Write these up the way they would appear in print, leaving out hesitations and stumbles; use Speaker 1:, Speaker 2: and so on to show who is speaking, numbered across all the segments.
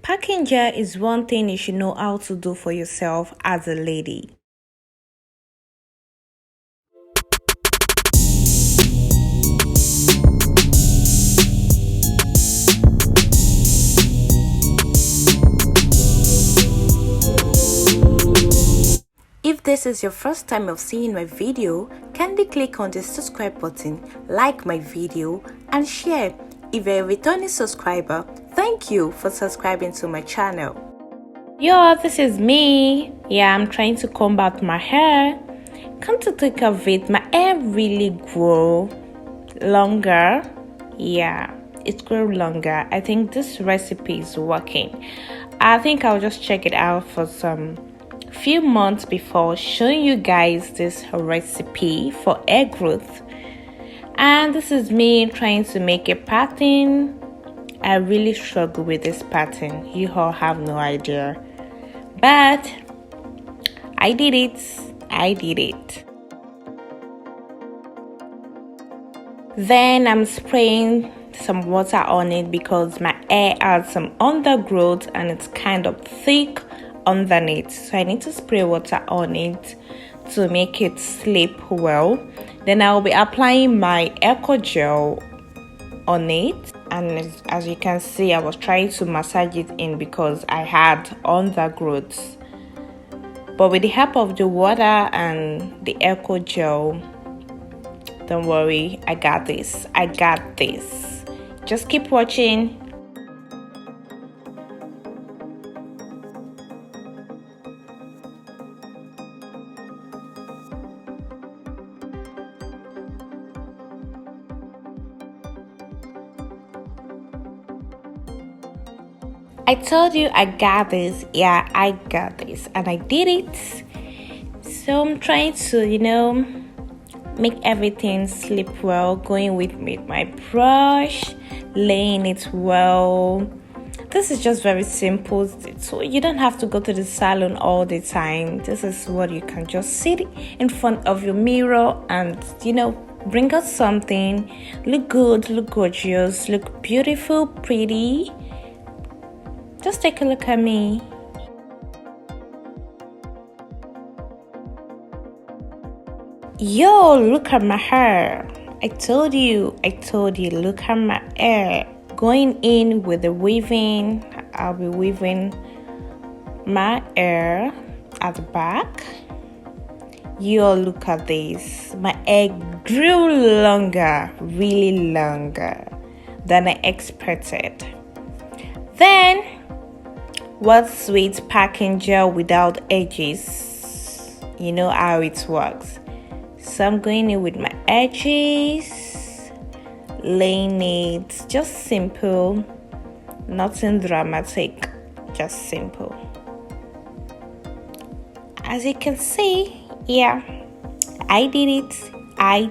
Speaker 1: Packing gel is one thing you should know how to do for yourself as a lady. If this is your first time of seeing my video, kindly click on the subscribe button, like my video, and share. If you're a returning subscriber, thank you for subscribing to my channel. Yo, this is me. Yeah, I'm trying to comb out my hair. Come to think of it, my hair really grew longer. Yeah, it grew longer. I think this recipe is working. I think I'll just check it out for some few months before showing you guys this recipe for hair growth. And this is me trying to make a pattern. I really struggle with this pattern, you all have no idea, but I did it. Then I'm spraying some water on it because my hair has some undergrowth and it's kind of thick underneath, so I need to spray water on it to make it sleep well. Then I'll be applying my eco gel on it, and as you can see, I was trying to massage it in because I had undergrowth, but with the help of the water and the eco gel, don't worry, I got this. Just keep watching. I told you I got this. Yeah, I got this, and I did it. So I'm trying to, make everything sleep well, going with my brush, laying it well. This is just very simple, so you don't have to go to the salon all the time. This is what you can just sit in front of your mirror and bring out something, look good, look gorgeous, look beautiful, pretty. Just take a look at me. Yo, look at my hair. I told you, look at my hair. Going in with the weaving, I'll be weaving my hair at the back. Yo, look at this. My hair grew longer, really longer than I expected. Then, what's with packing gel without edges? You know how it works. So I'm going in with my edges, laying it just simple, nothing dramatic, just simple. As you can see, yeah, I did it. I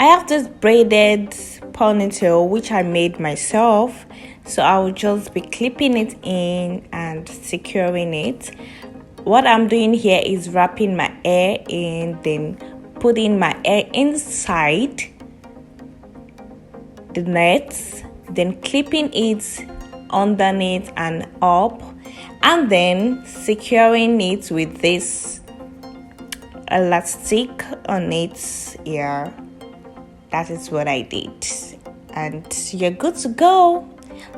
Speaker 1: have this braided ponytail which I made myself, so I will just be clipping it in and securing it. What I'm doing here is wrapping my hair in, then putting my hair inside the net, then clipping it underneath and up, and then securing it with this elastic on it. Yeah, that is what I did, and you're good to go.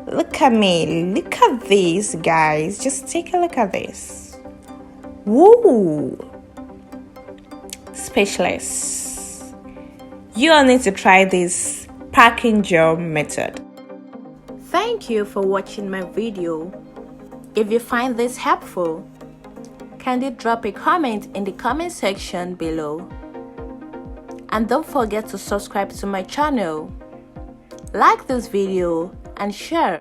Speaker 1: Look at me, look at this, guys. Just take a look at this. Woo! Speechless. You all need to try this packing gel method. Thank you for watching my video. If you find this helpful, kindly drop a comment in the comment section below. And don't forget to subscribe to my channel, like this video, and share.